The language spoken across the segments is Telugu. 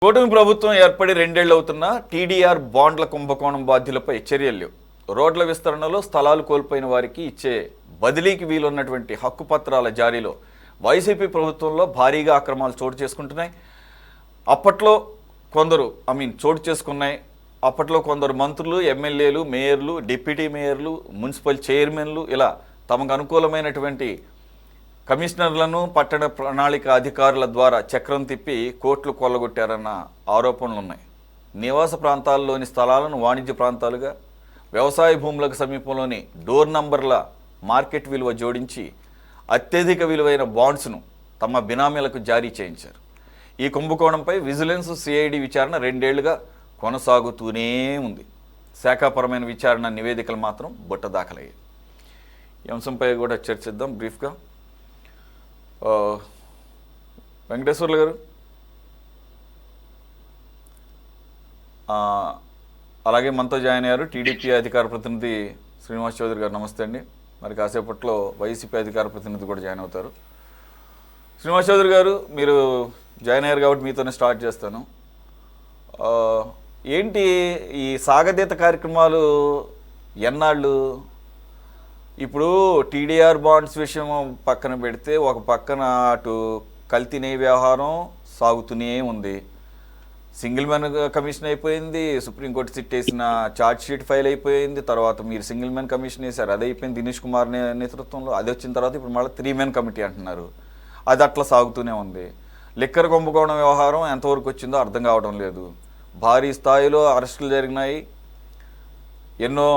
కూటమి ప్రభుత్వం ఏర్పడి రెండేళ్లవుతున్నా టీడీఆర్ బాండ్ల కుంభకోణం బాధ్యులపై చర్యలు లేవు. రోడ్ల విస్తరణలో స్థలాలు కోల్పోయిన వారికి ఇచ్చే బదిలీకి వీలున్నటువంటి హక్కు పత్రాల జారీలో వైసీపీ ప్రభుత్వంలో భారీగా అక్రమాలు చోటు చేసుకుంటున్నాయి. అప్పట్లో కొందరు మంత్రులు, ఎమ్మెల్యేలు, మేయర్లు, డిప్యూటీ మేయర్లు, మున్సిపల్ చైర్మన్లు ఇలా తమకు అనుకూలమైనటువంటి కమిషనర్లను, పట్టణ ప్రణాళిక అధికారుల ద్వారా చక్రం తిప్పి కోట్లు కొల్లగొట్టారన్న ఆరోపణలు ఉన్నాయి. నివాస ప్రాంతాల్లోని స్థలాలను వాణిజ్య ప్రాంతాలుగా, వ్యవసాయ భూములకు సమీపంలోని డోర్ నంబర్ల మార్కెట్ విలువ జోడించి అత్యధిక విలువైన బాండ్స్ను తమ బినామీలకు జారీ చేయించారు. ఈ కుంభకోణంపై విజిలెన్స్, సిఐడి విచారణ రెండేళ్లుగా కొనసాగుతూనే ఉంది. శాఖాపరమైన విచారణ నివేదికలు మాత్రం బుట్ట దాఖలయ్యాయి. ఈ అంశంపై కూడా చర్చిద్దాం బ్రీఫ్గా. వెంకటేశ్వర్లు గారు, అలాగే మనతో జాయిన్ అయ్యారు టీడీపీ అధికార ప్రతినిధి శ్రీనివాస్ చౌదరి గారు. నమస్తే అండి. మరి కాసేపట్లో వైసీపీ అధికార ప్రతినిధి కూడా జాయిన్ అవుతారు. శ్రీనివాస్ చౌదరి గారు, మీరు జాయిన్ అయ్యారు కాబట్టి మీతోనే స్టార్ట్ చేస్తాను. ఏంటి ఈ సాగదీత కార్యక్రమాలు ఎన్నాళ్ళు? ఇప్పుడు టీడీఆర్ బాండ్స్ విషయం పక్కన పెడితే, ఒక పక్కన అటు కల్తీ నెయ్యి వ్యవహారం సాగుతూనే ఉంది. సింగిల్ మ్యాన్ కమిషన్ అయిపోయింది, సుప్రీంకోర్టు సిట్ వేసిన ఛార్జ్ షీట్ ఫైల్ అయిపోయింది. తర్వాత మీరు సింగిల్ మ్యాన్ కమిషన్ వేశారు, అది అయిపోయింది దినేష్ కుమార్ నేతృత్వంలో. అది వచ్చిన తర్వాత ఇప్పుడు మళ్ళీ 3 మ్యాన్ కమిటీ అంటున్నారు. అది అట్లా సాగుతూనే ఉంది. లిక్కర్ కుంభకోణం వ్యవహారం ఎంతవరకు వచ్చిందో అర్థం కావడం లేదు. భారీ స్థాయిలో అరెస్టులు జరిగినాయి. ఎన్నో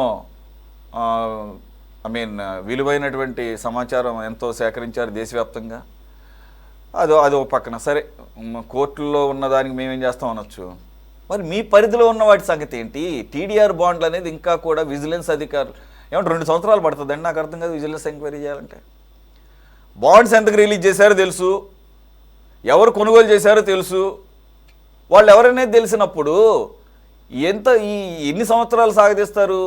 విలువైనటువంటి సమాచారం ఎంతో సేకరించారు దేశవ్యాప్తంగా. అది ఒక పక్కన సరే, కోర్టుల్లో ఉన్నదానికి మేమేం చేస్తాం అనొచ్చు. మరి మీ పరిధిలో ఉన్న వాటి సంగతి ఏంటి? టీడీఆర్ బాండ్లు అనేది ఇంకా కూడా విజిలెన్స్ అధికారులు ఏమంటే 2 సంవత్సరాలు పడుతుందండి. నాకు అర్థం కాదు విజిలెన్స్ ఎంక్వైరీ చేయాలంటే. బాండ్స్ ఎంతకు రిలీజ్ చేశారో తెలుసు, ఎవరు కొనుగోలు చేశారో తెలుసు, వాళ్ళు ఎవరనేది తెలిసినప్పుడు ఎన్ని సంవత్సరాలు సాగదీస్తారు?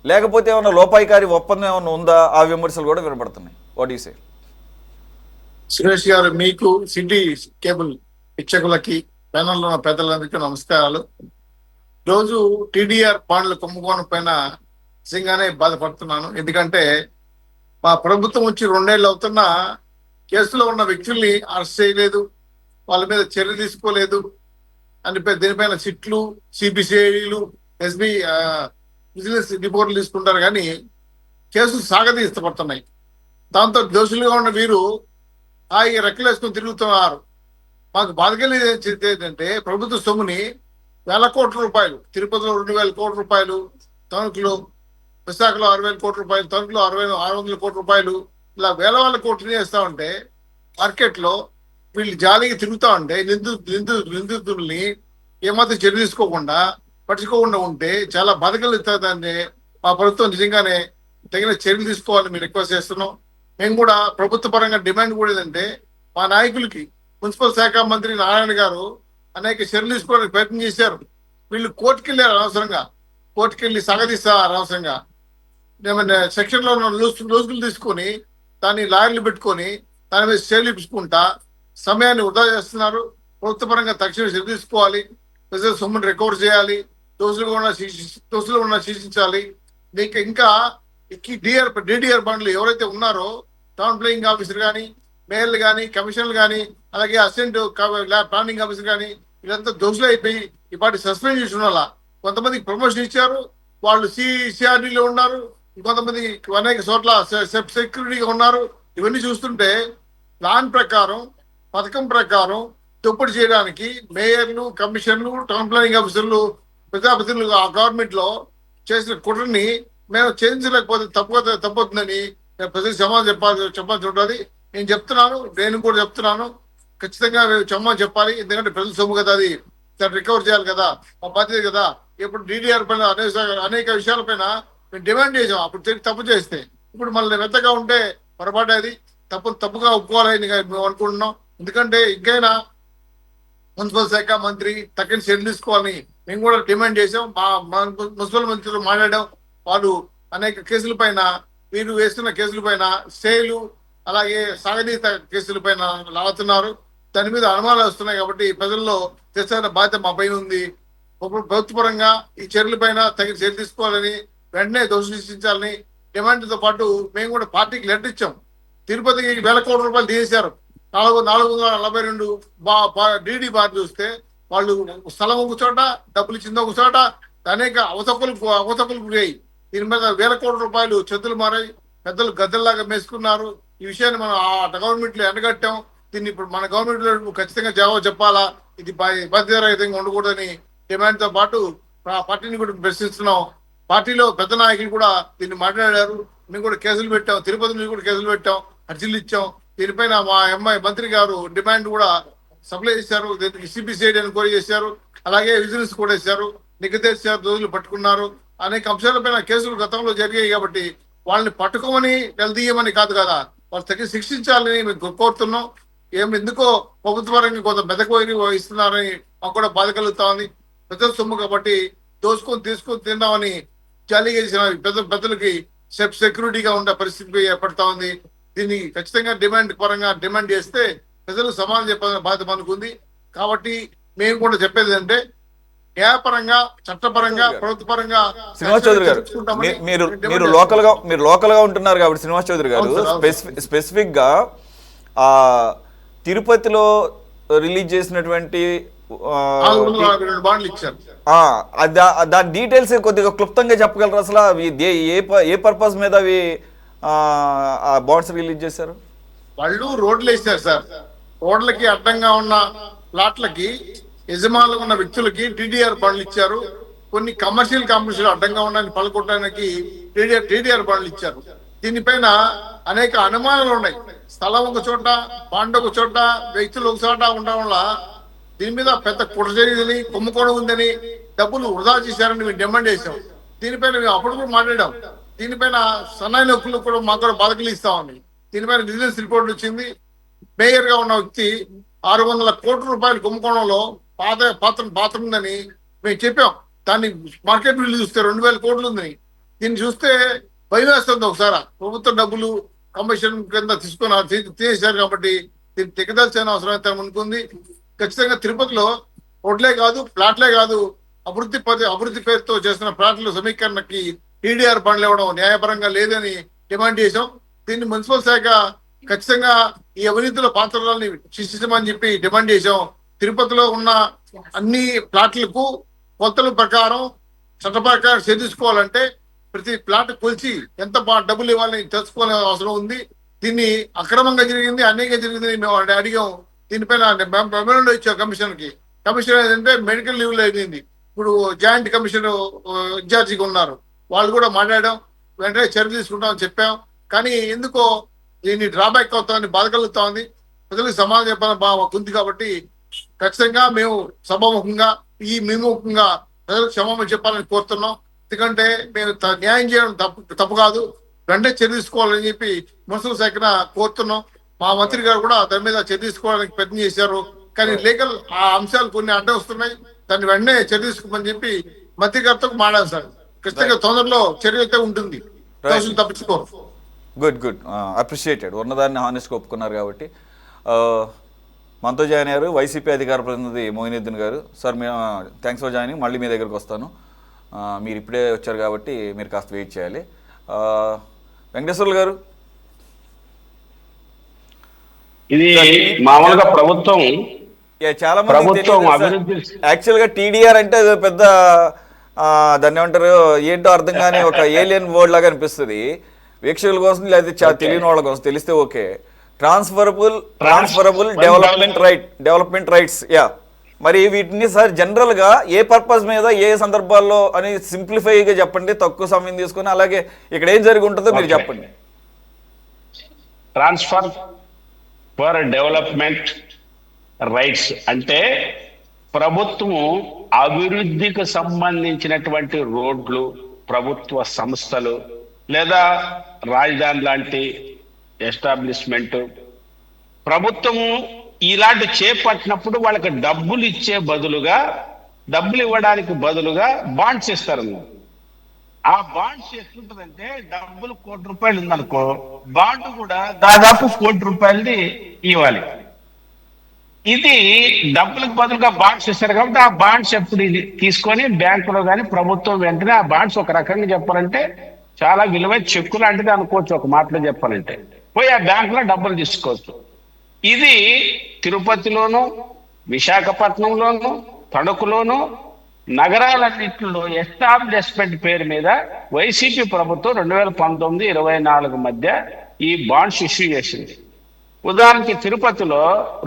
లేకపోతే ఏమన్నా లోపాయికారి ఒప్పందం ఏమన్నా ఉందా? ఆ విమర్శలు కూడా వినపడుతున్నాయి. What you say? Suresh garu, మీకు సిటీ కేబుల్ ఇచ్చకులకి ప్యానల్లో ఉన్న పెద్దలందరికీ నమస్కారాలు. రోజు టీడీఆర్ బాండ్ల కుంభకోణం పైన నిజంగానే బాధపడుతున్నాను. ఎందుకంటే మా ప్రభుత్వం వచ్చి 2 ఏళ్ళు అవుతున్నా కేసులో ఉన్న వ్యక్తుల్ని అరెస్ట్ చేయలేదు, వాళ్ళ మీద చర్య తీసుకోలేదు అని దీనిపైన సిట్లు, సిబిసిఐడిలు, ఎస్బి విజిలెన్స్ రిపోర్ట్లు తీసుకుంటారు, కానీ కేసులు సాగదీస్తపడుతున్నాయి. దాంతో దోషులుగా ఉన్న వీరు హాయిగా రెక్కలేసుకుని తిరుగుతున్నారు. మాకు బాధ కలిగేది ఏంటంటే, ప్రభుత్వ సొమ్ముని 1,000 కోట్ల రూపాయలు, తిరుపతిలో 2,000 కోట్ల రూపాయలు, తణుకులో, విశాఖలో 6,000 కోట్ల రూపాయలు, తణుకులో 600 కోట్ల రూపాయలు, ఇలా వేల కోట్లు వేస్తా ఉంటే మార్కెట్లో వీళ్ళు జాలీగా తిరుగుతా ఉంటే నిందితుల్ని ఏమాత్రం చర్య తీసుకోకుండా పట్టించుకోకుండా ఉంటే చాలా బాధ కలుగుతుందని మా ప్రభుత్వం నిజంగానే తగిన చర్యలు తీసుకోవాలని మేము రిక్వెస్ట్ చేస్తున్నాం. మేము కూడా ప్రభుత్వ పరంగా డిమాండ్ కూడా ఏంటంటే, మా నాయకులకి మున్సిపల్ శాఖ మంత్రి నారాయణ గారు అనేక చర్యలు తీసుకోవడానికి ప్రయత్నం చేశారు. వీళ్ళు కోర్టుకు వెళ్ళారు అనవసరంగా, కోర్టుకు వెళ్ళి సాగదీస్తారు అనవసరంగా. ఏమైనా సెక్షన్లో ఉన్న రోజులు తీసుకొని దాన్ని లాయర్లు పెట్టుకొని దాని మీద చర్యలు ఇప్పించుకుంటా సమయాన్ని వృధా చేస్తున్నారు. ప్రభుత్వ పరంగా తక్షణ చర్య తీసుకోవాలి, ప్రజల సొమ్ముని రికవర్ చేయాలి, దోషులు ఉన్న శిక్షించాలి. ఇంకా డిడిఆర్ బాండ్లు ఎవరైతే ఉన్నారో టౌన్ ప్లేయింగ్ ఆఫీసర్ కానీ, మేయర్లు కానీ, కమిషనర్లు కానీ, అలాగే అసిస్టెంట్ ప్లానింగ్ ఆఫీసర్ కానీ, వీళ్ళంతా దోషులు అయిపోయి ఇప్పటి సస్పెండ్ చేసిన వాళ్ళ కొంతమందికి ప్రమోషన్ ఇచ్చారు. వాళ్ళు సిఆర్డీలో ఉన్నారు, ఇంకొంతమంది అనేక చోట్ల సెక్యూరిటీగా ఉన్నారు. ఇవన్నీ చూస్తుంటే ప్లాన్ ప్రకారం, పథకం ప్రకారం దోపిడీ చేయడానికి మేయర్లు, కమిషనర్లు, టౌన్ ప్లానింగ్ ఆఫీసర్లు, ప్రజాప్రతినిధులు ఆ గవర్నమెంట్ లో చేసిన కుట్రని మేము చేయించలేకపోతే తప్పవుతుందని ప్రజలకు సమాధానం చెప్పాల్సి ఉంటుంది. నేను కూడా చెప్తున్నాను, ఖచ్చితంగా మేము చెప్పాలి. ఎందుకంటే ప్రజల సొమ్ము కదా, అది రికవర్ చేయాలి కదా, మా బాధ్యత కదా. ఇప్పుడు డీడీఆర్ పైన అనేక విషయాలపైన మేము డిమాండ్ చేసాం. అప్పుడు తప్పు చేస్తే ఇప్పుడు మళ్ళీ మెత్తగా ఉంటే పొరపాటేది, తప్పుగా ఒప్పుకోవాలని మేము అనుకుంటున్నాం. ఎందుకంటే ఇంకైనా మున్సిపల్ శాఖ మంత్రి తగిన చర్యలు తీసుకోవాలని మేము కూడా డిమాండ్ చేసాం. మా మున్సిపల్ మంత్రులు మాట్లాడాం. వాళ్ళు అనేక కేసుల పైన, వీరు వేస్తున్న కేసుల పైన స్టేలు, అలాగే సాగనీత కేసుల పైన లాగుతున్నారు. దాని మీద అనుమానాలు వస్తున్నాయి కాబట్టి ప్రజల్లో తెచ్చిన బాధ్యత మా పైన ఉంది. ప్రభుత్వపరంగా ఈ చర్యల పైన తగిన చర్య తీసుకోవాలని, వెంటనే దోషులు శిక్షించాలని డిమాండ్తో పాటు మేము కూడా పార్టీకి లెటర్ ఇచ్చాం. తిరుపతికి వేల కోట్ల రూపాయలు తీసేశారు. 442 డీడీ బార్ చూస్తే వాళ్ళు స్థలం ఒక చోట, డబ్బులు ఇచ్చింది ఒక చోట, అనేక అవతకులు గురయ్యాయి. దీని మీద వేల కోట్ల రూపాయలు చేతులు మారాయి, పెద్దలు గద్దెల్లాగా మేసుకున్నారు. ఈ విషయాన్ని మనం ఆ గవర్నమెంట్ లో ఎండగట్టాం. దీన్ని ఇప్పుడు మన గవర్నమెంట్ లో ఖచ్చితంగా జవాబు చెప్పాలా, ఇది బాధ్యతారహితంగా ఉండకూడదని డిమాండ్ తో పాటు పార్టీని కూడా ప్రశ్నిస్తున్నాం. పార్టీలో పెద్ద నాయకులు కూడా దీన్ని మాట్లాడారు. మేము కూడా కేసులు పెట్టాం, తిరుపతి నుంచి కూడా కేసులు పెట్టాం, అర్జీలు ఇచ్చాం. దీనిపైన మా ఎంఐ మంత్రి గారు డిమాండ్ కూడా సప్లై చేశారు. దీనికి సిబిసిఐడి ఎంక్వైరీ చేశారు, అలాగే విజిలెన్స్ కూడా చేశారు, నిగదేశారు, రోజులు పట్టుకున్నారు. అనేక అంశాలపైన కేసులు గతంలో జరిగాయి కాబట్టి వాళ్ళని పట్టుకోమని నిలదీయమని కాదు కదా, వాళ్ళు తగ్గి శిక్షించాలని మేము కోరుతున్నాం. ఎందుకో ప్రభుత్వపరంగా కొంత మెదకువైన ఇస్తున్నారని మాకు కూడా బాధ కలుగుతా ఉంది. ప్రజల సొమ్ము కాబట్టి తీసుకొని తిందామని జాలి చేసిన పెద్దలకి సెక్యూరిటీగా ఉండే పరిస్థితి ఏర్పడతా ఉంది. దీన్ని ఖచ్చితంగా డిమాండ్ చేస్తే ప్రజలు సమాధానం చెప్పాల్సిన బాధ్యత మనకుంది. కాబట్టి మేము కూడా చెప్పేది ఏంటంటే న్యాయపరంగా, చట్టపరంగా, ప్రభుత్వపరంగా శ్రీనివాస్ చౌదరి గారు, మీరు లోకల్ గా ఉంటున్నారు కాబట్టి శ్రీనివాస్ చౌదరి గారు స్పెసిఫిక్ గా తిరుపతిలో రిలీజ్ చేసినటువంటి బాండ్లు ఇచ్చారు, దాని డీటెయిల్స్ కొద్దిగా క్లుప్తంగా చెప్పగలరు? అసలు అవి ఏ పర్పస్ మీద అవి బాండ్స్ రిలీజ్ చేశారు? వాళ్ళు రోడ్లు వేసారు సార్. రోడ్లకి అడ్డంగా ఉన్న ప్లాట్లకి యజమానులు ఉన్న వ్యక్తులకి టీడీఆర్ బాండ్లు ఇచ్చారు. కొన్ని కమర్షియల్ అడ్డంగా ఉన్నాయని పలుకొట్టడానికి టీడీఆర్ బాండ్లు ఇచ్చారు. దీనిపైన అనేక అనుమానాలు ఉన్నాయి. స్థలం ఒక చోట, బాండ్ ఒక చోట, వ్యక్తులు ఒక చోట ఉండడం వల్ల దీని మీద పెద్ద కుట్ర జరిగిందని, కుంభకోణం ఉందని, డబ్బులు వృధా చేశారని మేము డిమాండ్ చేశాం. దీనిపైన మేము అప్పుడు కూడా మాట్లాడాం. దీనిపైన సన్నాయి నొప్పులు కూడా మాకు కూడా బాధ కలిగిస్తామని దీనిపైన విజిలెన్స్ రిపోర్ట్ వచ్చింది. మేయర్ గా ఉన్న వ్యక్తి 600 కోట్ల రూపాయల కుంభకోణంలో పాత్ర ఉందని మేము చెప్పాం. దాన్ని మార్కెట్ బిల్లు చూస్తే 2000 కోట్లు ఉందని. దీన్ని చూస్తే భయం వేస్తుంది. ఒకసారి ప్రభుత్వ డబ్బులు కమిషన్ కింద తీసేశారు కాబట్టి దీన్ని తెగదల్చిన అవసరం అయితే అనుకుంది. ఖచ్చితంగా తిరుపతిలో రోడ్లే కాదు, ప్లాట్లే కాదు, అభివృద్ధి పేరుతో చేస్తున్న ప్లాట్ల సమీకరణకి టీడీఆర్ బాండ్లు ఇవ్వడం న్యాయపరంగా లేదని డిమాండ్ చేశాం. దీన్ని మున్సిపల్ శాఖ ఖచ్చితంగా ఈ అవినీతిలో పాత్రలని శిక్షించమని చెప్పి డిమాండ్ చేశాం. తిరుపతిలో ఉన్న అన్ని ప్లాట్లకు కొలతల ప్రకారం చట్ట ప్రకారం తీసుకోవాలంటే ప్రతి ప్లాట్ కొలిచి ఎంత డబ్బులు ఇవ్వాలని తెలుసుకోవాల్సిన అవసరం ఉంది. దీన్ని అక్రమంగా జరిగింది, అన్యాయంగా జరిగింది మేము అడిగాం. దీనిపైన మెమోరాండం ఇచ్చాం కమిషన్ ఏంటంటే మెడికల్ లీవ్ లో అయింది. ఇప్పుడు జాయింట్ కమిషన్ ఇన్ఛార్జిగా ఉన్నారు, వాళ్ళు కూడా మాట్లాడాం, వెంటనే చర్య తీసుకుంటామని చెప్పాం. కానీ ఎందుకో దీన్ని డ్రాబ్యాక్ అవుతామని బాధ కలుగుతా ఉంది. ప్రజలకు సమాధానం చెప్పాలని ఉంది కాబట్టి ఖచ్చితంగా మేము సభాముఖంగా ముఖంగా ప్రజలకు క్షమాపణ చెప్పాలని కోరుతున్నాం. ఎందుకంటే మేము న్యాయం చేయడం తప్పు కాదు, వెంటనే చర్య తీసుకోవాలని చెప్పి మున్సిపల్ శాఖన కోరుతున్నాం. మా మంత్రి గారు కూడా దాని మీద చర్య తీసుకోవడానికి ప్రయత్నం చేశారు. కానీ లీగల్ ఆ అంశాలు కొన్ని అడ్డం వస్తున్నాయి, దాన్ని వెంటనే చర్య తీసుకోమని చెప్పి మంత్రి గారితో మాట్లాడారు సార్. ఖచ్చితంగా తొందరలో చర్య అయితే ఉంటుంది, తప్పించుకోరు. Good appreciated. ఉన్నదాన్ని హానెస్ట్గా ఒప్పుకున్నారు కాబట్టి. మనతో జాయిన్ అయ్యారు వైసీపీ అధికార ప్రతినిధి మోయినుద్దీన్ గారు. Sir thanks for joining. మళ్ళీ మీ దగ్గరకు వస్తాను. మీరు ఇప్పుడే వచ్చారు కాబట్టి మీరు కాస్త వెయిట్ చేయాలి. వెంకటేశ్వర్లు గారు, ఇది మామూలుగా ప్రభుత్వం చాలా మంది యాక్చువల్గా టీడీఆర్ అంటే పెద్ద దాన్ని ఏమంటారు ఏంటో అర్థం కానీ ఒక ఏలియన్ వర్డ్ లాగా అనిపిస్తుంది వీక్షకుల కోసం, లేదా తెలియని వాళ్ళ కోసం. తెలిస్తే ఓకే. ట్రాన్స్ఫరబుల్ డెవలప్మెంట్ రైట్స్, మరి వీటిని సార్ జనరల్గా ఏ పర్పస్ మీద ఏ సందర్భాల్లో అని సింప్లిఫైగా చెప్పండి, తక్కువ సమయం తీసుకుని. అలాగే ఇక్కడ ఏం జరిగి ఉంటుందో మీరు చెప్పండి. ట్రాన్స్ఫర్ ఫర్ డెవలప్మెంట్ రైట్స్ అంటే ప్రభుత్వము అభివృద్ధికి సంబంధించినటువంటి రోడ్లు, ప్రభుత్వ సంస్థలు లేదా రాజధాని లాంటి ఎస్టాబ్లిష్మెంట్ ప్రభుత్వము ఇలాంటి చేపట్టినప్పుడు వాళ్ళకి డబ్బులు ఇవ్వడానికి బదులుగా బాండ్స్ ఇస్తారు. ఆ బాండ్స్ ఎట్లుంటుందంటే డబ్బులు ₹1,00,00,000 ఉందనుకో, బాండ్ కూడా దాదాపు ₹1,00,00,000 ఇవ్వాలి. ఇది డబ్బులకు బదులుగా బాండ్స్ ఇస్తారు కాబట్టి ఆ బాండ్స్ ఎప్పుడు ఇది తీసుకొని బ్యాంకులో కానీ ప్రభుత్వం వెంటనే ఆ బాండ్స్ ఒక రకంగా చెప్పాలంటే చాలా విలువైన చెక్కు లాంటిది అనుకోవచ్చు, ఒక మాటలో చెప్పాలంటే పోయి ఆ బ్యాంకులో డబ్బులు తీసుకోవచ్చు. ఇది తిరుపతిలోను, విశాఖపట్నంలోను, తణుకులోను, నగరాలన్నింటిలో ఎస్టాబ్లిష్మెంట్ పేరు మీద వైసీపీ ప్రభుత్వం 2019-24 మధ్య ఈ బాండ్స్ ఇష్యూ చేసింది. ఉదాహరణకి తిరుపతిలో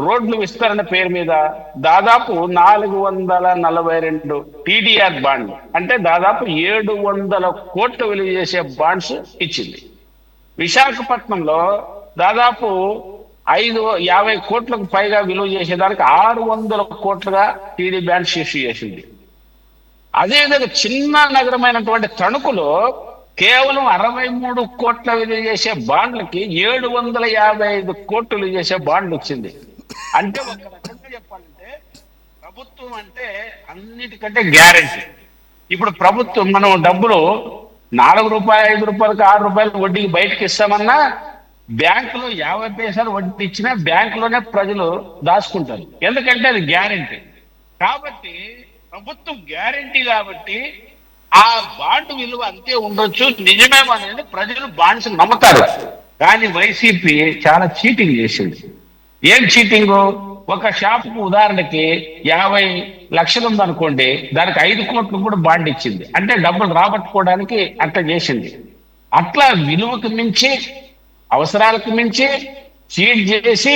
రోడ్లు విస్తరణ పేరు మీద దాదాపు 442 టీడీఆర్ బాండ్లు, అంటే దాదాపు 700 కోట్లు విలువ చేసే బాండ్స్ ఇచ్చింది. విశాఖపట్నంలో దాదాపు 50 కోట్లకు పైగా విలువ చేసేదానికి 600 కోట్లుగా టీడీ బాండ్స్ ఇష్యూ చేసింది. అదేవిధంగా చిన్న నగరమైనటువంటి తణుకులో కేవలం 63 కోట్ల విలువ చేసే బాండ్లకి 755 కోట్లు విలువ చేసే బాండ్లు వచ్చింది. అంటే ఒక రకంగా చెప్పాలంటే ప్రభుత్వం అంటే అన్నిటికంటే గ్యారెంటీ. ఇప్పుడు ప్రభుత్వం మనం డబ్బులు 4 రూపాయలు, 5 రూపాయలకు, 6 రూపాయలు వడ్డీకి బయటకి ఇస్తామన్నా బ్యాంకులో 50 పైసలు వడ్డీ ఇచ్చినా బ్యాంకులోనే ప్రజలు దాచుకుంటారు, ఎందుకంటే అది గ్యారెంటీ. కాబట్టి ప్రభుత్వం గ్యారెంటీ కాబట్టి ఆ బాండ్ విలువ అంతే ఉండొచ్చు, నిజమేమనేది ప్రజలు బాండ్స్ నమ్ముతారు. కానీ వైసీపీ చాలా చీటింగ్ చేసింది. ఏం చీటింగ్? ఒక షాపుకు ఉదాహరణకి 50 లక్షలు ఉందనుకోండి, దానికి 5 కోట్లు కూడా బాండ్ ఇచ్చింది, అంటే డబ్బులు రాబట్టుకోవడానికి అట్లా చేసింది. అట్లా విలువకు మించి, అవసరాలకు మించి చీట్ చేసి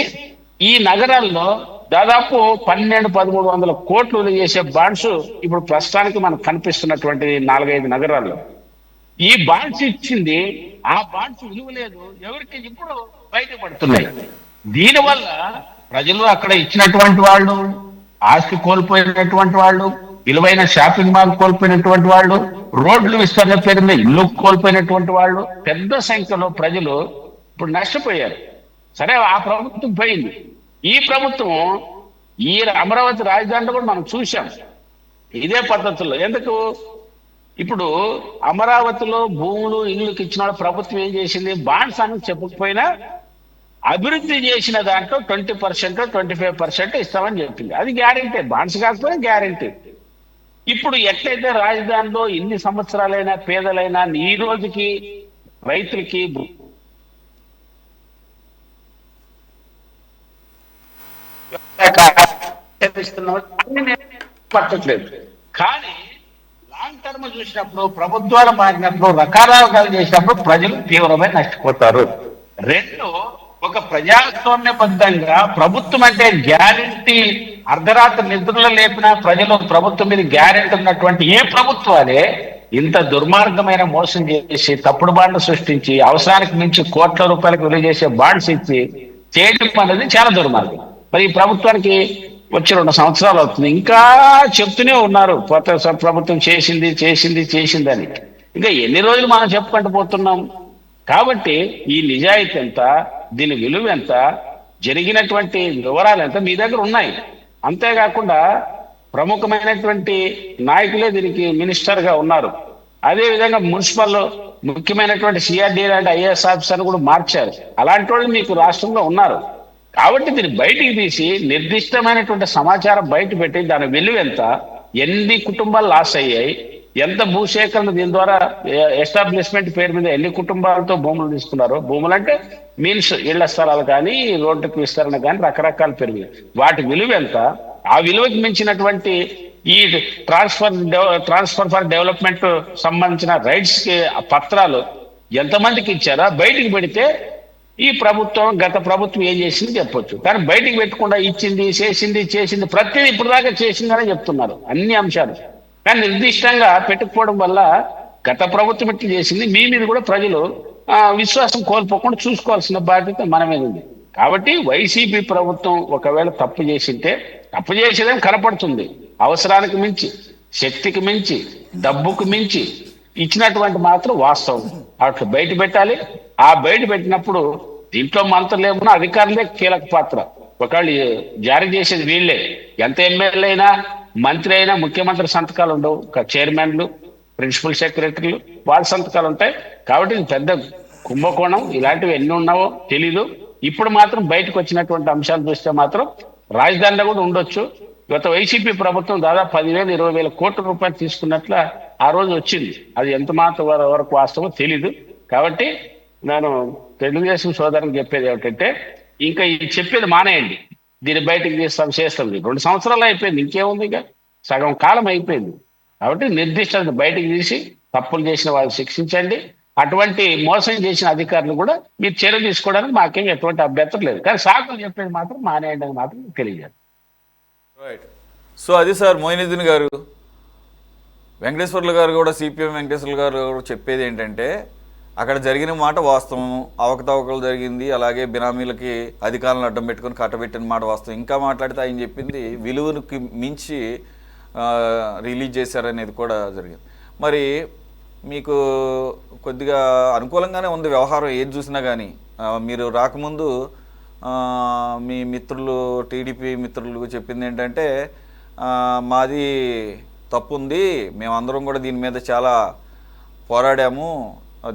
ఈ నగరాల్లో దాదాపు 1200-1300 కోట్లు చేసే బాండ్స్ ఇప్పుడు ప్రస్తుతానికి మనకు కనిపిస్తున్నటువంటి 4-5 నగరాల్లో ఈ బాండ్స్ ఇచ్చింది. ఆ బాండ్స్ విలువ లేదు, ఎవరికి ఇప్పుడు బయటపడుతున్నాయి. దీనివల్ల ప్రజలు అక్కడ ఇచ్చినటువంటి వాళ్ళు, ఆస్తి కోల్పోయినటువంటి వాళ్ళు, విలువైన షాపింగ్ మాల్ కోల్పోయినటువంటి వాళ్ళు, రోడ్లు విస్తరణ పేరు మీద ఇల్లు కోల్పోయినటువంటి వాళ్ళు, పెద్ద సంఖ్యలో ప్రజలు ఇప్పుడు నష్టపోయారు. సరే, ఆ ప్రభుత్వం పోయింది. ఈ ప్రభుత్వం ఈ అమరావతి రాజధానిలో కూడా మనం చూసాం ఇదే పద్ధతుల్లో. ఎందుకు? ఇప్పుడు అమరావతిలో భూములు, ఇళ్ళకి ఇచ్చిన ప్రభుత్వం ఏం చేసింది? బాండ్స్ అని చెప్పకపోయినా అభివృద్ధి చేసిన దాంట్లో 20%, 25% ఇస్తామని చెప్పింది. అది గ్యారెంటీ, బాండ్స్ కాకపోయినా గ్యారెంటీ. ఇప్పుడు ఎట్లయితే రాజధానిలో ఎన్ని సంవత్సరాలైనా పేదలైనా ఈ రోజుకి రైతులకి పట్టట్లేదు. కానీ లాంగ్ టర్మ్ చూసినప్పుడు, ప్రభుత్వాలు మారినప్పుడు, రకరకాలు చేసినప్పుడు ప్రజలు తీవ్రమైన నష్టపోతారు. రెండు, ఒక ప్రజాస్వామ్యబద్ధంగా ప్రభుత్వం అంటే గ్యారెంటీ, అర్ధరాత్రి నిద్రలో లేపిన ప్రజలు ప్రభుత్వం మీద గ్యారెంటీ ఉన్నటువంటి ఏ ప్రభుత్వాలే ఇంత దుర్మార్గమైన మోసం చేసి తప్పుడు బాండ్లు సృష్టించి అవసరానికి మించి కోట్ల రూపాయలకు విలువ చేసే బాండ్స్ ఇచ్చి చేయడం అనేది చాలా దుర్మార్గం. మరి ఈ ప్రభుత్వానికి వచ్చి 2 సంవత్సరాలు అవుతుంది, ఇంకా చెప్తూనే ఉన్నారు కొత్త ప్రభుత్వం చేసింది చేసింది చేసింది అని. ఇంకా ఎన్ని రోజులు మనం చెప్పుకుంటూ పోతున్నాం? కాబట్టి ఈ నిజాయితీ ఎంత, దీని విలువ ఎంత, జరిగినటువంటి వివరాలు ఎంత మీ దగ్గర ఉన్నాయి. అంతేకాకుండా ప్రముఖమైనటువంటి నాయకులే దీనికి మినిస్టర్గా ఉన్నారు. అదేవిధంగా మున్సిపల్ ముఖ్యమైనటువంటి సిఆర్డీ లాంటి ఐఏఎస్ ఆఫీసర్ కూడా మార్చారు. అలాంటి వాళ్ళు మీకు రాష్ట్రంలో ఉన్నారు. కాబట్టి దీన్ని బయటికి తీసి నిర్దిష్టమైనటువంటి సమాచారం బయట పెట్టి దాని విలువ ఎంత, ఎన్ని కుటుంబాలు లాస్ అయ్యాయి, ఎంత భూసేకరణ దీని ద్వారా ఎస్టాబ్లిష్మెంట్ పేరు మీద ఎన్ని కుటుంబాలతో భూములు తీసుకున్నారు. భూములు అంటే మీన్స్ ఇళ్ల స్థలాలు కానీ, రోడ్డుకి విస్తరణ కానీ, రకరకాల పేరు మీద వాటి విలువ ఎంత, ఆ విలువకి మించినటువంటి ఈ ట్రాన్స్ఫర్ ఫర్ డెవలప్మెంట్ సంబంధించిన రైట్స్ కి పత్రాలు ఎంతమందికి ఇచ్చారో బయటికి పెడితే ఈ ప్రభుత్వం, గత ప్రభుత్వం ఏం చేసింది చెప్పొచ్చు. కానీ బయటికి పెట్టకుండా ఇచ్చింది, చేసింది ప్రతిదీ ఇప్పుడు దాకా చేసిందని చెప్తున్నారు అన్ని అంశాలు. కానీ నిర్దిష్టంగా పెట్టుకోవడం వల్ల గత ప్రభుత్వం ఇట్లా చేసింది, మీ మీద కూడా ప్రజలు విశ్వాసం కోల్పోకుండా చూసుకోవాల్సిన బాధ్యత మన మీద ఉంది. కాబట్టి వైసీపీ ప్రభుత్వం ఒకవేళ తప్పు చేసింటే, తప్పు చేసేదేం కనపడుతుంది, అవసరానికి మించి, శక్తికి మించి, డబ్బుకు మించి ఇచ్చినటువంటి మాత్రం వాస్తవం అట్లా బయట పెట్టాలి. ఆ బయట పెట్టినప్పుడు దీంట్లో మంత్రులు ఏమన్నా అధికారులే కీలక పాత్ర. ఒకళ్ళు జారీ చేసేది వీళ్ళే. ఎంత ఎమ్మెల్యే అయినా, మంత్రి అయినా ముఖ్యమంత్రి సంతకాలు ఉండవు, చైర్మన్లు, ప్రిన్సిపల్ సెక్రటరీలు వాళ్ళ సంతకాలు ఉంటాయి. కాబట్టి ఇది పెద్ద కుంభకోణం. ఇలాంటివి ఎన్ని ఉన్నావో తెలీదు. ఇప్పుడు మాత్రం బయటకు వచ్చినటువంటి అంశాలు చూస్తే మాత్రం రాజధానిలో కూడా ఉండొచ్చు. గత వైసీపీ ప్రభుత్వం దాదాపు 10,000 20,000 కోట్ల రూపాయలు తీసుకున్నట్ల ఆ రోజు వచ్చింది. అది ఎంత మాత్రం వరకు వాస్తవమో తెలీదు. కాబట్టి నేను తెలుగుదేశం సోదరులకు చెప్పేది ఏమిటంటే, ఇంకా ఇది చెప్పేది మానేయండి, దీన్ని బయటకు చేస్తాం చేస్తాం. 2 సంవత్సరాలు అయిపోయింది, ఇంకేముంది, ఇక సగం కాలం అయిపోయింది. కాబట్టి నిర్దిష్ట బయటకు తీసి తప్పులు చేసిన వాళ్ళు శిక్షించండి. అటువంటి మోసం చేసిన అధికారులు కూడా మీరు చర్య తీసుకోవడానికి మాకేం ఎటువంటి అభ్యంతరం లేదు. కానీ సాకులు చెప్పేది మాత్రం మానేయండి అని మాత్రం తెలియజేయాలి. రైట్. సో అది సార్ మొయినుద్దీన్ గారు, వెంకటేశ్వర్లు గారు కూడా, సిపిఎం వెంకటేశ్వర్లు గారు కూడా చెప్పేది ఏంటంటే, అక్కడ జరిగిన మాట వాస్తవం, అవకతవకలు జరిగింది, అలాగే బినామీలకి అధికారులను అడ్డం పెట్టుకొని కట్టబెట్టిన మాట వాస్తవం. ఇంకా మాట్లాడితే ఆయన చెప్పింది విలువకి మించి రిలీజ్ చేశారనేది కూడా జరిగింది. మరి మీకు కొద్దిగా అనుకూలంగానే ఉంది వ్యవహారం ఏది చూసినా కానీ. మీరు రాకముందు మీ మిత్రులు, టీడీపీ మిత్రులు చెప్పింది ఏంటంటే, మాది తప్పు ఉంది, మేమందరం కూడా దీని మీద చాలా పోరాడాము,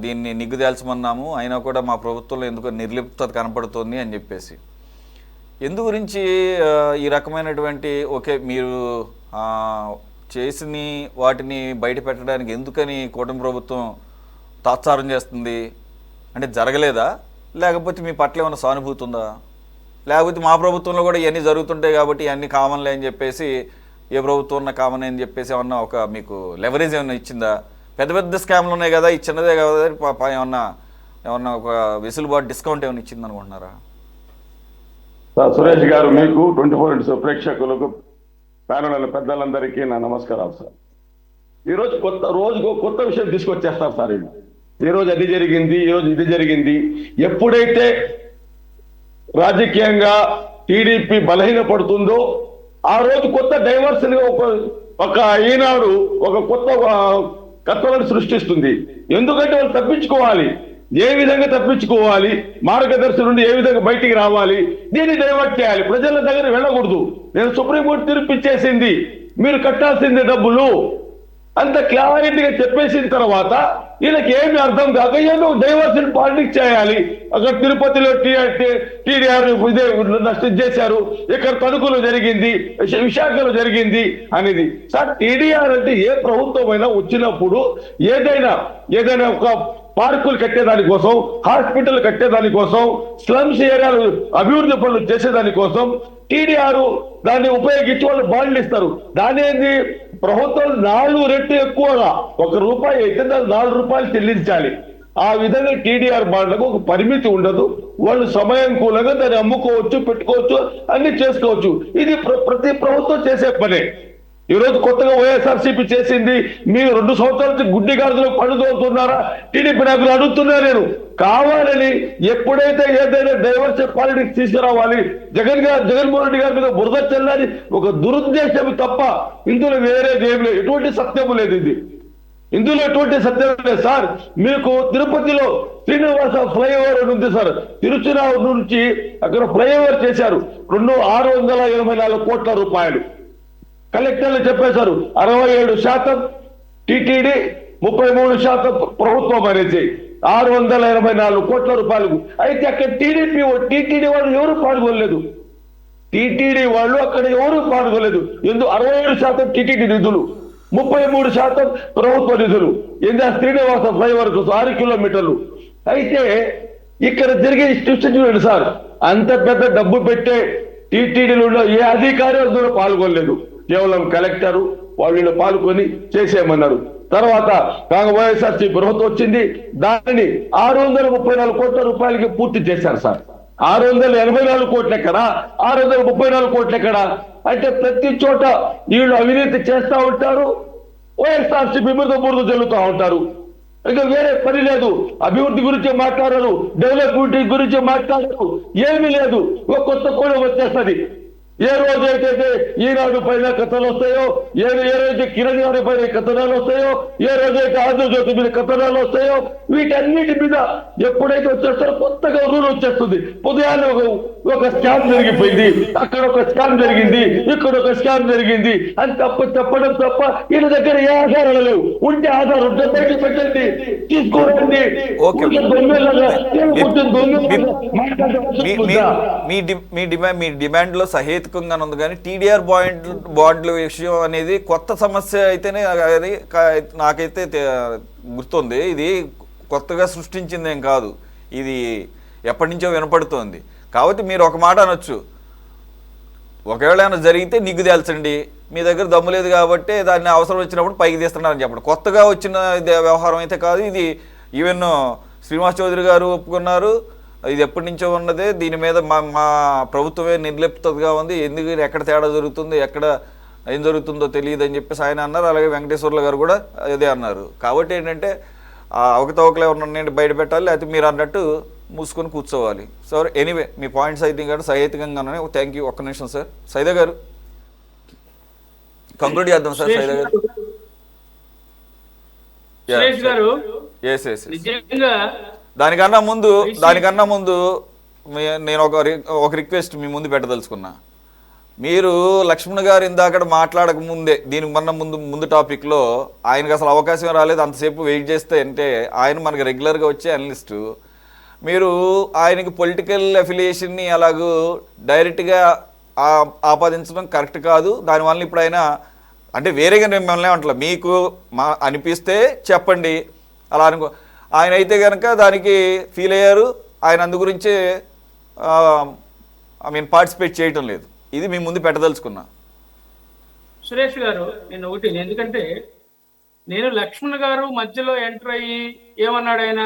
దీన్ని నిగ్గుదేల్చమన్నాము, అయినా కూడా మా ప్రభుత్వంలో ఎందుకో నిర్లిప్తత కనపడుతుంది అని చెప్పేసి. ఎందు గురించి ఈ రకమైనటువంటి, ఓకే మీరు చేసిన వాటిని బయట పెట్టడానికి ఎందుకని కూటమి ప్రభుత్వం తాత్సారం చేస్తుంది అంటే జరగలేదా, లేకపోతే మీ పట్ల ఏమైనా సానుభూతి ఉందా, లేకపోతే మా ప్రభుత్వంలో కూడా ఇవన్నీ జరుగుతుంటాయి కాబట్టి ఇవన్నీ కామన్లే అని చెప్పేసి, ఏ ప్రభుత్వం ఉన్న కామన్ అని చెప్పేసి ఏమన్నా ఒక మీకు లెవరేజ్ ఏమైనా ఇచ్చిందా? పెద్ద పెద్ద స్కామ్లు ఉన్నాయి కదా, ఈ చిన్నదే కదా, ఏమన్నా ఒక వెసులుబాటు డిస్కౌంట్ ఏమైనా ఇచ్చింది అనుకుంటున్నారా? సురేష్ గారు, మీకు 24 ప్రేక్షకులకు, ప్యానల్ పెద్దలందరికీ నా నమస్కారాలు సార్. ఈరోజు రోజుకు కొత్త విషయం తీసుకొచ్చేస్తారు సార్. ఈ రోజు అది జరిగింది, ఈ రోజు ఇది జరిగింది. ఎప్పుడైతే రాజకీయంగా టీడీపీ బలహీనపడుతుందో ఆ రోజు కొత్త డైవర్షన్ ఒక ఈనాడు ఒక కొత్త కథలను సృష్టిస్తుంది. ఎందుకంటే వాళ్ళు తప్పించుకోవాలి, ఏ విధంగా తప్పించుకోవాలి, మార్గదర్శి నుండి ఏ విధంగా బయటికి రావాలి, దీన్ని డైవర్ట్ చేయాలి, ప్రజల దగ్గర వెళ్ళకూడదు. నేను సుప్రీంకోర్టు తీర్పు ఇచ్చేసింది, మీరు కట్టాల్సింది డబ్బులు అంత క్లారిటీగా చెప్పేసిన తర్వాత వీళ్ళకి ఏమి అర్థం కాక ఏదో డైవర్షన్ పాలిటిక్స్ చేయాలి. అక్కడ తిరుపతిలో టీడీఆర్ ఇదే నష్టం చేశారు, ఇక్కడ తణుకులో జరిగింది, విశాఖలో జరిగింది అనేది. సార్, టీడీఆర్ అంటే ఏ ప్రభుత్వం అయినా వచ్చినప్పుడు ఏదైనా ఒక పార్కులు కట్టేదానికోసం, హాస్పిటల్ కట్టేదానికోసం, స్లమ్స్ ఏరియాలు అభివృద్ధి పనులు చేసేదానికోసం టీడీఆర్ దాన్ని ఉపయోగించి వాళ్ళు బాండ్లు ఇస్తారు. దాని ఏంది, ప్రభుత్వం 4 రెట్లు ఎక్కువగా, ₹1 అయితే దాన్ని ₹4 చెల్లించాలి. ఆ విధంగా టీడీఆర్ బాండ్లకు ఒక పరిమితి ఉండదు. వాళ్ళు సమయానుకూలంగా దాన్ని అమ్ముకోవచ్చు, పెట్టుకోవచ్చు, అన్ని చేసుకోవచ్చు. ఇది ప్రతి ప్రభుత్వం చేసే పనే. ఈ రోజు కొత్తగా వైఎస్ఆర్సీపీ చేసింది, మీరు 2 సంవత్సరాల నుంచి గుడ్డి గాడిదలో పడుతోతున్నారా? టీడీపీ నాయకులు అడుగుతున్నా నేను. కావాలని ఎప్పుడైతే ఏదైనా డైవర్షన్ పాలిటిక్స్ తీసుకురావాలి, జగన్మోహన్ రెడ్డి గారి మీద బురద చెల్లాలి ఒక దురుద్దేశం తప్ప ఇందులో వేరేది ఏం లేదు, ఎటువంటి సత్యము లేదు. ఇందులో ఎటువంటి సత్యం లేదు సార్. మీకు తిరుపతిలో శ్రీనివాస ఫ్లైఓవర్ ఉంది సార్, తిరుచునావు నుంచి అక్కడ ఫ్లైఓవర్ చేశారు, 684 కోట్ల రూపాయలు. కలెక్టర్లు చెప్పేశారు 67% టీటీడీ, 33% ప్రభుత్వం అనేది 684 కోట్ల రూపాయలకు. అయితే అక్కడ టీటీడీ వాళ్ళు ఎవరు పాల్గొనలేదు, టీటీడీ వాళ్ళు అక్కడ ఎవరు పాల్గొనలేదు. 67% టీటీడీ నిధులు, 33% ప్రభుత్వ నిధులు. శ్రీనివాస ఫ్లైఓవర్ 6 కిలోమీటర్లు. అయితే ఇక్కడ జరిగే చూడండి సార్, అంత పెద్ద డబ్బు పెట్టే టీటీడీలో ఏ అధికారి అందులో పాల్గొనలేదు, కేవలం కలెక్టరు వాళ్ళు పాల్గొని చేసేయమన్నారు. తర్వాత వైఎస్ఆర్సీ ప్రభుత్వం వచ్చింది, దానిని 634 కోట్ల రూపాయలకి పూర్తి చేశారు సార్. 684 కోట్లు ఎక్కడ, 634 కోట్లు ఎక్కడ అంటే ప్రతి చోట వీళ్ళు అవినీతి చేస్తూ ఉంటారు, వైఎస్ఆర్సీపీ మీద బురద జల్లుతూ ఉంటారు. ఇంకా వేరే పని లేదు. అభివృద్ధి గురించి మాట్లాడరు, డెవలప్మెంట్ గురించి మాట్లాడరు, ఏమీ లేదు. ఒక కొత్త కోణం వచ్చేస్తుంది. ఏ రోజైతే ఈనాడు పైన కథనాలు వస్తాయో, ఏ రోజు కిరణ్ గారి పైన కథనాలు వస్తాయో, ఏ రోజైతే ఆంధ్రజ్యోతి మీద కథనాలు వస్తాయో, వీటన్నిటి మీద ఎప్పుడైతే వచ్చేస్తారో కొత్తగా రూల్ వచ్చేస్తుంది. ఉదయాన్నే ఒక స్కామ్ జరిగిపోయింది, అక్కడ ఒక స్కామ్ జరిగింది, ఇక్కడ ఒక స్కామ్ జరిగింది అని చెప్పడం తప్ప వీళ్ళ దగ్గర ఏ ఆధారాలు లేవు. ఉంటే ఆధారం ఉంటే బయట పెట్టండి, తీసుకోండి. మీ డిమాండ్ లో సహేతుకమైన సహేతుకంగా ఉంది, కానీ టీడీఆర్ బాండ్ల విషయం అనేది కొత్త సమస్య అయితేనే అది నాకైతే గుర్తుంది. ఇది కొత్తగా సృష్టించిందేం కాదు, ఇది ఎప్పటి నుంచో వినపడుతోంది. కాబట్టి మీరు ఒక మాట అనొచ్చు, ఒకవేళ ఏమైనా జరిగితే నిగ్గు తేల్చండి, మీ దగ్గర దమ్ము లేదు కాబట్టి దాన్ని అవసరం వచ్చినప్పుడు పైకి తీస్తున్నారని చెప్పండి. కొత్తగా వచ్చిన వ్యవహారం అయితే కాదు ఇది. ఈవెన్ శ్రీనివాస్ చౌదరి గారు ఒప్పుకున్నారు, ఇది ఎప్పటి నుంచో ఉన్నదే, దీని మీద మా ప్రభుత్వమే నిర్లిప్తగా ఉంది, ఎందుకు ఎక్కడ తేడా జరుగుతుంది, ఎక్కడ ఏం జరుగుతుందో తెలియదు అని చెప్పేసి ఆయన అన్నారు. అలాగే వెంకటేశ్వర్ల గారు కూడా అదే అన్నారు. కాబట్టి ఏంటంటే అవకతవకలు ఉన్నాయండి బయట పెట్టాలి, లేకపోతే మీరు అన్నట్టు మూసుకొని కూర్చోవాలి. సో ఎనీవే మీ పాయింట్స్ అయితే కానీ సహేతుకంగా ఉన్నాయి. Thank you. ఒక్క నిమిషం సార్, సైదా గారు కంక్లూడ్ చేద్దాం సార్. సైదా గారు దానికన్నా ముందు నేను ఒక రిక్వెస్ట్ మీ ముందు పెట్టదలుచుకున్నా. మీరు లక్ష్మణ్ గారు ఇందాక మాట్లాడక ముందే దీనికి ముందు టాపిక్లో ఆయనకు అసలు అవకాశం రాలేదు, అంతసేపు వెయిట్ చేస్తే అంటే ఆయన మనకు రెగ్యులర్గా వచ్చే అనలిస్టు. మీరు ఆయనకి పొలిటికల్ అఫిలియేషన్ని అలాగూ డైరెక్ట్గా ఆపాదించడం కరెక్ట్ కాదు. దానివల్ల ఇప్పుడు ఆయన అంటే వేరేగా మిమ్మల్ని ఏమంటలే, మీకు అనిపిస్తే చెప్పండి అలా అనుకో. ఆయన అయితే కనుక దానికి ఫీల్ అయ్యారు, ఆయన అందు గురించే పార్టిసిపేట్ చేయటం లేదు. ఇది మీ ముందు పెట్టదలుచుకున్నా. సురేష్ గారు నేను ఒకటి, ఎందుకంటే నేను లక్ష్మణ్ గారు మధ్యలో ఎంటర్ అయ్యి ఏమన్నాడు, ఆయన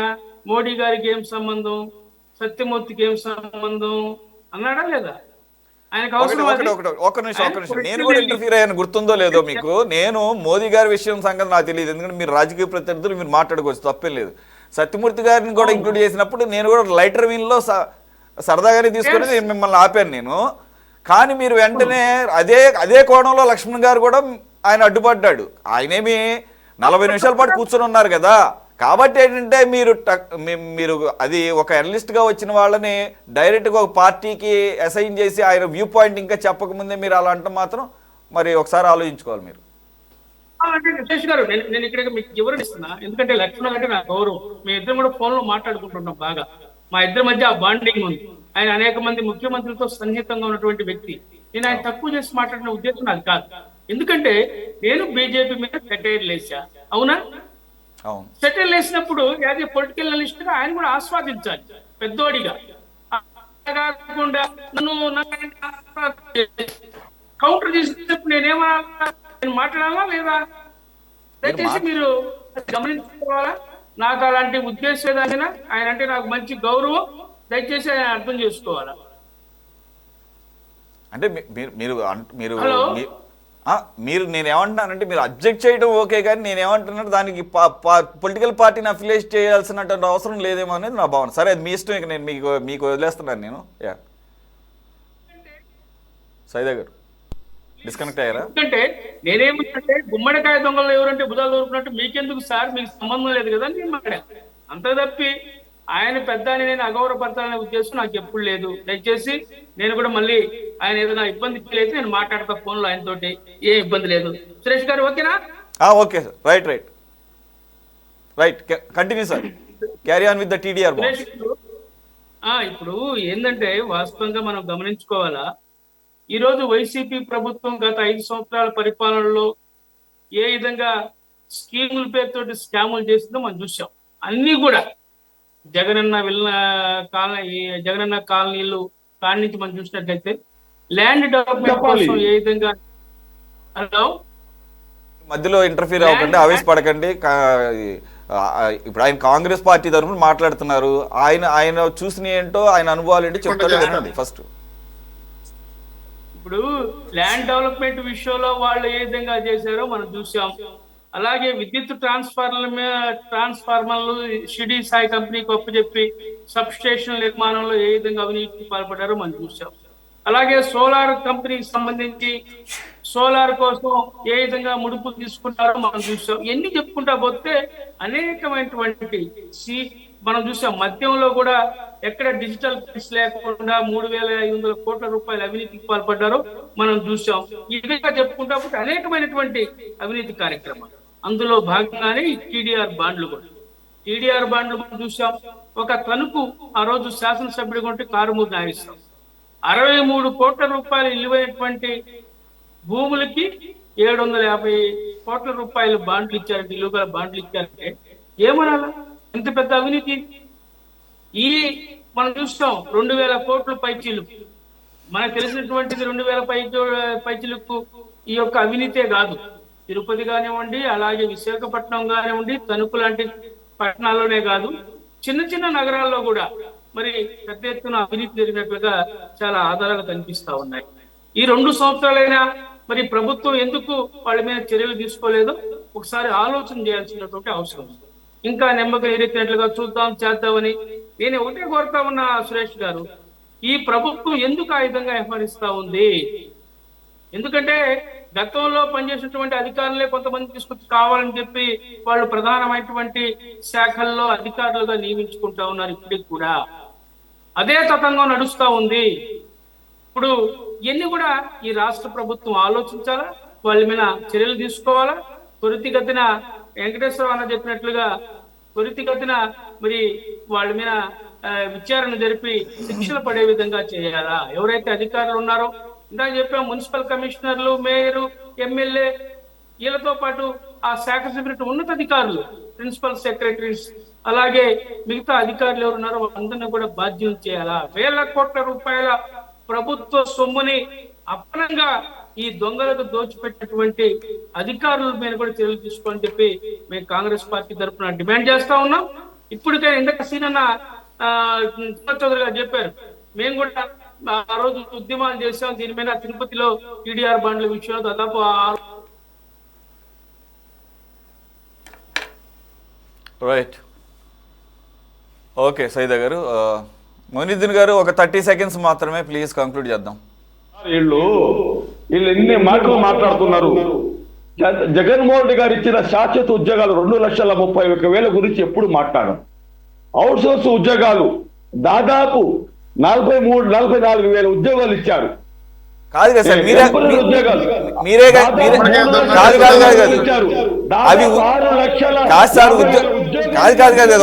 మోడీ గారికి ఏం సంబంధం, సత్యమూర్తికి ఏం సంబంధం అన్నాడా లేదా? ఆయనకు అవసరం. ఒక్క నిమిషం, నేను కూడా ఇంటర్ఫీర్ అయ్యాను, గుర్తుందో లేదో మీకు. నేను మోదీ గారి విషయం సంగతి నాకు తెలియదు, ఎందుకంటే మీరు రాజకీయ ప్రత్యర్థులు, మీరు మాట్లాడుకోవచ్చు, తప్పేం లేదు. సత్యమూర్తి గారిని కూడా ఇంక్లూడ్ చేసినప్పుడు నేను కూడా లైటర్ వీన్లో సరదాగానే తీసుకొని మిమ్మల్ని ఆపాను నేను. కానీ మీరు వెంటనే అదే కోణంలో లక్ష్మణ్ గారు కూడా ఆయన అడ్డుపడ్డాడు. ఆయనేమి 40 నిమిషాల పాటు కూర్చొని ఉన్నారు కదా. కాబట్టి ఏంటంటే మీరు అది ఒక అనలిస్ట్గా వచ్చిన వాళ్ళని డైరెక్ట్గా ఒక పార్టీకి అసైన్ చేసి ఆయన వ్యూ పాయింట్ ఇంకా చెప్పకముందే మీరు అలా అంటే మాత్రం మరి ఒకసారి ఆలోచించుకోవాలి మీరు. అంటే సురేష్ గారు నేను ఇక్కడ మీకు వివరిస్తున్నా, ఎందుకంటే లక్ష్మణ్ అంటే నా గౌరవం. మీ ఇద్దరు కూడా ఫోన్లో మాట్లాడుకుంటున్నాం బాగా, మా ఇద్దరి మధ్య ఆ బాండింగ్ ఉంది. ఆయన అనేక మంది ముఖ్యమంత్రులతో సన్నిహితంగా ఉన్నటువంటి వ్యక్తి. నేను ఆయన తక్కువ చేసి మాట్లాడిన ఉద్దేశం నాకు కాదు. ఎందుకంటే నేను బీజేపీ మీద సెటైర్లు వేసా, అవునా? సెటైర్లు వేసినప్పుడు యాజ్ ఏ పొలిటికల్ అనలిస్ట్ గా ఆయన కూడా ఆస్వాదించాలి పెద్దోడిగా. కాకుండా నన్ను కౌంటర్ చేసినప్పుడు నేను మాట్లాడాలా లేదా? దయచేసి మీరు గమనించుకోవాలా. నాకు అలాంటి ఉద్దేశం ఏదైనా, ఆయన అంటే నాకు మంచి గౌరవం, దయచేసి ఆయన అర్థం చేసుకోవాలా. అంటే మీరు నేనేమంటున్నానంటే మీరు అబ్జెక్ట్ చేయడం ఓకే, కానీ నేనేమంటున్నాను దానికి పొలిటికల్ పార్టీని అఫిలియేట్ చేయాల్సినటువంటి అవసరం లేదేమో అనేది నా భావన. సరే అది మీ ఇష్టం, ఇక నేను మీకు వదిలేస్తున్నాను నేను. సైదా గారు డిస్కనెక్ట్ అయ్యారా? ఎందుకంటే నేనేమంటే గుమ్మడికాయ దొంగలు ఎవరంటే బుధాలు దొరుకున్నట్టు మీకెందుకు సార్, మీకు సంబంధం లేదు కదా నేను మాట్లాడా. అంత తప్పి ఆయన పెద్ద అని నేను అగౌరవపరచాలనే ఉద్దేశం నాకు ఎప్పుడు లేదు. దయచేసి నేను కూడా మళ్ళీ ఆయన ఏదైనా ఇబ్బంది అయితే నేను మాట్లాడతా ఫోన్లో ఆయనతోటి, ఏ ఇబ్బంది లేదు. సురేష్ గారు ఓకేనా? Okay sir, right continue sir, carry on with the TDR. ఇప్పుడు ఏంటంటే వాస్తవంగా మనం గమనించుకోవాలా, ఈరోజు వైసీపీ ప్రభుత్వం గత 5 సంవత్సరాల పరిపాలనలో ఏ విధంగా స్కీముల పేరుతోటి స్కాములు చేసిందో మనం చూసాం. అన్ని కూడా జగనన్న కాలనీలు కాడి నుంచి మనం చూసినట్లయితే ల్యాండ్ డెవలప్మెంట్ కోసం ఏ విధంగా. హలో, మధ్యలో ఇంటర్ఫీర్ అవ్వకండి, ఆవేశపడకండి. ఇప్పుడు ఆయన కాంగ్రెస్ పార్టీ తరఫున మాట్లాడుతున్నారు, ఆయన చూసిన ఏంటో ఆయన అనుభవాలు ఏంటో చెప్తారు ఫస్ట్. ఇప్పుడు ల్యాండ్ డెవలప్మెంట్ విషయంలో వాళ్ళు ఏ విధంగా చేశారో మనం చూసాం. అలాగే విద్యుత్ ట్రాన్స్ఫార్మర్లు షిడి సాయి కంపెనీకి అప్పచెప్పి సబ్ స్టేషన్ నిర్మాణంలో ఏ విధంగా అవినీతికి పాల్పడారో మనం చూసాం. అలాగే సోలార్ కంపెనీకి సంబంధించి సోలార్ కోసం ఏ విధంగా ముడుపులు తీసుకుంటారో మనం చూసాం. ఎన్ని చెప్పుకుంటా పోతే అనేకమైనటువంటి మనం చూసాం. మద్యంలో కూడా ఎక్కడ డిజిటల్ ఫీస్ లేకుండా 3,500 కోట్ల రూపాయల అవినీతికి పాల్పడ్డారో మనం చూసాం. ఈ విధంగా చెప్పుకుంటా పోతే అనేకమైనటువంటి అవినీతి కార్యక్రమాలు. అందులో భాగంగానే ఈ టీడీఆర్ బాండ్లు మనం చూసాం. ఒక తణుకు ఆ రోజు శాసనసభ్యుడిగా ఉంటే కారుమూరి నాగేశ్వరరావు, 63 కోట్ల రూపాయలు విలువైనటువంటి భూములకి 750 కోట్ల రూపాయలు బాండ్లు ఇచ్చారంటే, ఇల్లుగల బాండ్లు ఇచ్చారంటే ఏమనాలా? ఎంత పెద్ద అవినీతి! ఈ మనం చూస్తాం 2000 కోట్ల పైచీలు, మనకు తెలిసినటువంటిది 2000 పైచీలకు ఈ యొక్క అవినీతే కాదు. తిరుపతి కానివ్వండి, అలాగే విశాఖపట్నం కానివ్వండి, తణుకు లాంటి పట్టణాల్లోనే కాదు, చిన్న చిన్న నగరాల్లో కూడా మరి పెద్ద ఎత్తున అవినీతి జరిగినట్లుగా చాలా ఆధారాలు కనిపిస్తా ఉన్నాయి. ఈ 2 సంవత్సరాలైనా మరి ప్రభుత్వం ఎందుకు వాళ్ళ మీద చర్యలు తీసుకోలేదో ఒకసారి ఆలోచన చేయాల్సినటువంటి అవసరం ఉంది. ఇంకా నెమ్మకం ఎరిగినట్లుగా చూద్దాం చేద్దామని నేను ఒకటే కోరుతా ఉన్నా సురేష్ గారు, ఈ ప్రభుత్వం ఎందుకు ఆ విధంగా వ్యవహరిస్తా ఉంది? ఎందుకంటే గతంలో పనిచేసినటువంటి అధికారులే కొంతమంది తీసుకొచ్చి కావాలని చెప్పి వాళ్ళు ప్రధానమైనటువంటి శాఖల్లో అధికారులుగా నియమించుకుంటా ఉన్నారు. ఇప్పటికి కూడా అదే తతంగం నడుస్తా ఉంది. ఇప్పుడు ఇవన్నీ కూడా ఈ రాష్ట్ర ప్రభుత్వం ఆలోచించాలా, వాళ్ళ మీద చర్యలు తీసుకోవాలా. త్వరితగతిన వెంకటేశ్వర అన్న చెప్పినట్లుగా త్వరితగతిన మరి వాళ్ళ మీద విచారణ జరిపి శిక్షలు పడే విధంగా చేయాలా. ఎవరైతే అధికారులు ఉన్నారో, ఇందాక చెప్పాం, మున్సిపల్ కమిషనర్లు, మేయరు, ఎమ్మెల్యే, వీళ్ళతో పాటు ఆ శాఖ సంబంధించిన ఉన్నతాధికారులు, ప్రిన్సిపల్ సెక్రటరీస్, అలాగే మిగతా అధికారులు ఎవరున్నారో వాళ్ళందరినీ కూడా బాధ్యులు చేయాలా. 1000 కోట్ల రూపాయల ప్రభుత్వ సొమ్ముని అప్పనంగా ఈ దొంగలకు దోచిపెట్టినటువంటి అధికారుల మీద కూడా చర్యలు తీసుకోవాలని చెప్పి మేము కాంగ్రెస్ పార్టీ తరఫున డిమాండ్ చేస్తా ఉన్నాం. ఇప్పటికే ఇందాక సీనన్న చౌదరి గారు చెప్పారు, మేము కూడా ఆ రోజు ఉద్యమాలు చేశాం దీని మీద. తిరుపతిలో టీడీఆర్ బాండ్ల విషయంలో దాదాపు రైట్. ఓకే సైదా గారు, మొయినుద్దీన్ గారు ఒక 30 seconds మాత్రమే ప్లీజ్ కంక్లూడ్ చేద్దాం. వీళ్ళు ఎన్ని మాటలు మాట్లాడుతున్నారు. జగన్మోహన్ రెడ్డి గారు ఇచ్చిన శాశ్వత ఉద్యోగాలు 2,31,000 గురించి ఎప్పుడు మాట్లాడారు. అవుట్ సోర్స్ ఉద్యోగాలు దాదాపు 43,44,000 ఉద్యోగాలు ఇచ్చారు. కాదు కదా సార్, మీరే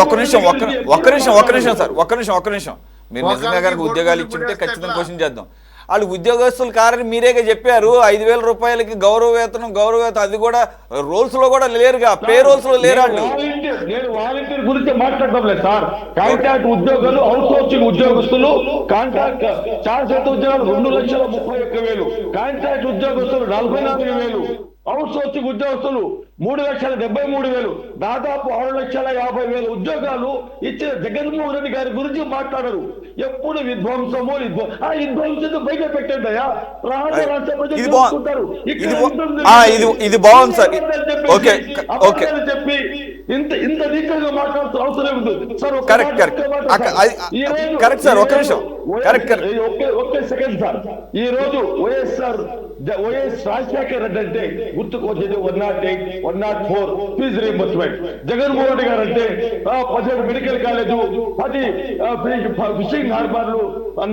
ఒక్క నిమిషం మీరు నిజంగా కనుక ఉద్యోగాలు ఇచ్చింటే ఖచ్చితంగా క్వశ్చన్ చేద్దాం. వాళ్ళు ఉద్యోగస్తులు కారని మీరేగా చెప్పారు. 5,000 రూపాయలకి గౌరవ వేతనం అది కూడా రోల్స్ లో కూడా లేరుగా, పే రోల్స్ లో లేరు. నేను వాలంటీర్ గురించి మాట్లాడటం లేదు సార్. కాంట్రాక్ట్ ఉద్యోగాలు, అవుట్ సోర్సింగ్ ఉద్యోగస్తులు, కాంట్రాక్ట్ శాశ్వత ఉద్యోగాలు 2,31,000, కాంట్రాక్ట్ ఉద్యోగస్తులు 44,000, అవుట్ సోర్సింగ్ ఉద్యోగస్తులు 3,73,000, దాదాపు 6,50,000 ఉద్యోగాలు ఇచ్చిన జగన్మోహన్ రెడ్డి గారి గురించి మాట్లాడరు. ఎప్పుడు విధ్వంసము, ఆ విధ్వంసం బయట పెట్టండి అయ్యా. ఇది బాగుంది సార్. చెప్పి ఇంత నీకంగా మాట్లాడుతూ అవసరం ఉంది సార్. కరెక్ట్ సార్, ఒక్క నిమిషం. ఒకే సెకండ్ సార్. ఈ రోజు వైఎస్ రాజశేఖర్ రెడ్డి అంటే గుర్తుకొచ్చేది 108, 104 ఫీజు రీయింబర్స్మెంట్. జగన్మోహన్ రెడ్డి గారు అంటే 17 మెడికల్ కాలేజు, 10 ఫిషింగ్ హార్బర్లు,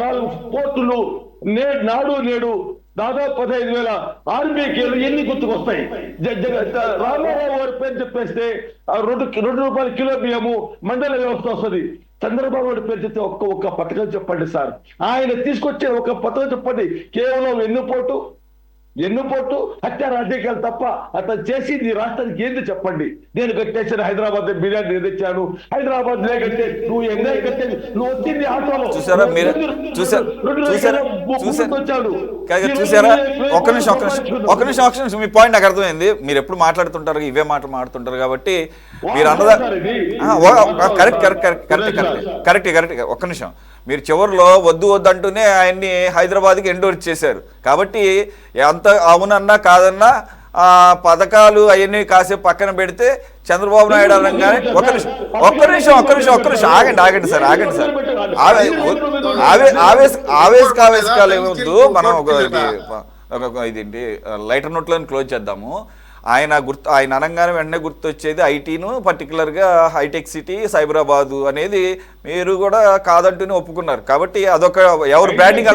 4 పోర్టులు, నాడు నేడు దాదాపు 15,000 ఆర్బీకేలు. ఎన్ని గుర్తుకొస్తాయి? రామారావు గారి పేరు చెప్పేస్తే 2 రూపాయల కిలో బియ్యము మండల వ్యవస్థ వస్తుంది. చంద్రబాబు నాయుడు పేరు చెప్తే ఒక్క పథకం చెప్పండి సార్. ఆయన తీసుకొచ్చే ఒక పథకం చెప్పండి. కేవలం ఎన్నుపోటు హత్య రాజకీయాలు తప్ప అతను చేసింది రాష్ట్రానికి ఏంటి చెప్పండి. నేను కట్టేసిన హైదరాబాద్ బిర్యానీ నేను తెచ్చాను, హైదరాబాద్ కట్టే నువ్వు ఎంజాయ్ కట్టే నువ్వు వచ్చింది ఆటోలో చూసారా? ఒక్క నిమిషం మీ పాయింట్ నాకు అర్థమైంది. మీరు ఎప్పుడు మాట్లాడుతుంటారు, ఇవే మాట్లాడుతుంటారు కాబట్టి మీరు అన్నదా కరెక్ట్. ఒక్క నిమిషం, మీరు చివరిలో వద్దు అంటూనే ఆయన్ని హైదరాబాద్కి ఎండోర్స్ చేశారు కాబట్టి ఎంత అవునన్నా కాదన్నా పథకాలు అవన్నీ కాసేపు పక్కన పెడితే చంద్రబాబు నాయుడు అనగానే ఒక్క నిమిషం ఆగండి సార్. ఆవేశకాలు ఏమొద్దు, మనం ఇదేంటి లైటర్ నోట్లను క్లోజ్ చేద్దాము. ఆయన అనగానే వెంటనే గుర్తొచ్చేది ఐటీను, పర్టికులర్గా హైటెక్ సిటీ, సైబరాబాదు అనేది మీరు కూడా కాదంటూనే ఒప్పుకున్నారు కాబట్టి అదొక ఎవరు బ్రాండింగ్.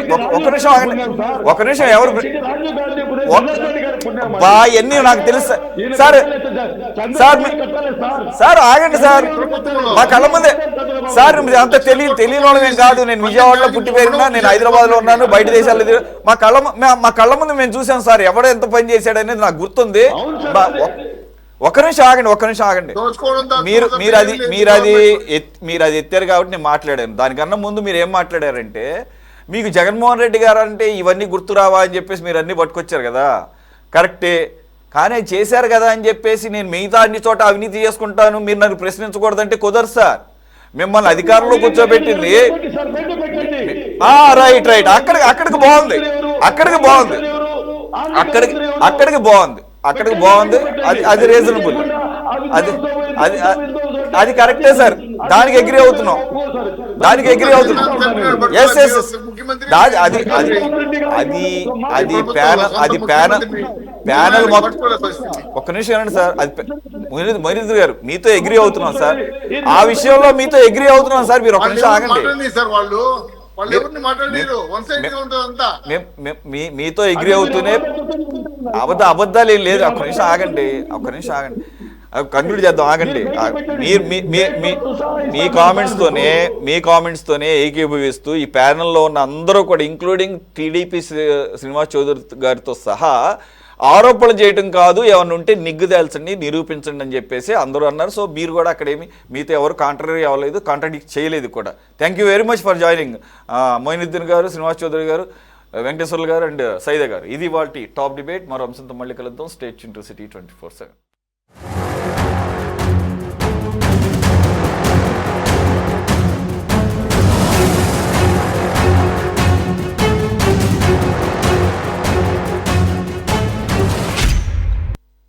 ఒక్క నిమిషం ఎవరు ఎన్ని నాకు తెలుసు సార్. సార్ కట్టలేదు సార్. సార్ ఆగండి సార్, మా కళ్ళ ముందే సార్, మీరు అంత తెలియని వాళ్ళమేం కాదు. నేను విజయవాడలో పుట్టి పెరిగినా, నేను హైదరాబాద్లో ఉన్నాను, బయట దేశాల్లో మా కళ్ళ ముందు మేము చూసాం సార్, ఎవడో ఎంత పని చేశాడనేది నాకు గుర్తుంది. ఒక్క నిమిషం ఆగండి. మీరు అది ఎత్తారు కాబట్టి నేను మాట్లాడాను. దానికన్నా ముందు మీరు ఏం మాట్లాడారంటే, మీకు జగన్మోహన్ రెడ్డి గారు అంటే ఇవన్నీ గుర్తురావా అని చెప్పేసి మీరు అన్నీ పట్టుకొచ్చారు కదా, కరెక్టే. కానీ చేశారు కదా అని చెప్పేసి నేను మిగతా అన్ని చోట అవినీతి చేసుకుంటాను, మీరు నన్ను ప్రశ్నించకూడదంటే కుదరదు సార్. మిమ్మల్ని అధికారంలో కూర్చోబెట్టింది రైట్ అక్కడికి బాగుంది, అది రీజనబుల్, అది కరెక్టే సార్. దానికి అగ్రీ అవుతున్నాం. ఎస్ అది ప్యానల్ మొత్తం. ఒక్క నిమిషం ఏనండి సార్, అది మొయినుద్దీన్ గారు మీతో అగ్రీ అవుతున్నాం సార్, ఆ విషయంలో మీతో అగ్రీ అవుతున్నాం సార్. మీరు ఒక్క నిమిషం ఆగండి. మీతో అగ్రీ అవుతూనే అబద్ధాలు ఏం లేదు. ఒక్క నిమిషం ఆగండి, కంక్లూడ్ చేద్దాం, ఆగండి. మీ కామెంట్స్తోనే ఏకీభవిస్తూ ఈ ప్యానెల్లో ఉన్న అందరూ కూడా, ఇంక్లూడింగ్ టీడీపీ శ్రీనివాస్ చౌదరి గారితో సహా, ఆరోపణలు చేయటం కాదు, ఏమన్నా ఉంటే నిగ్గు తేల్చండి, నిరూపించండి అని చెప్పేసి అందరూ అన్నారు. సో మీరు కూడా అక్కడేమి మీతో ఎవరు కాంట్రరీ అవ్వలేదు, కాంట్రాడిక్ట్ చేయలేదు కూడా. Thank you very much for joining. Moinuddin గారు, శ్రీనివాస్ చౌదరి గారు, వెంకటేశ్వర్లు గారు అండ్ సైదా గారు. ఇది వాటి టాప్ డిబేట్. మరో అంశంతో మళ్ళీ కలుద్దాం. Stay tuned to city 24/7.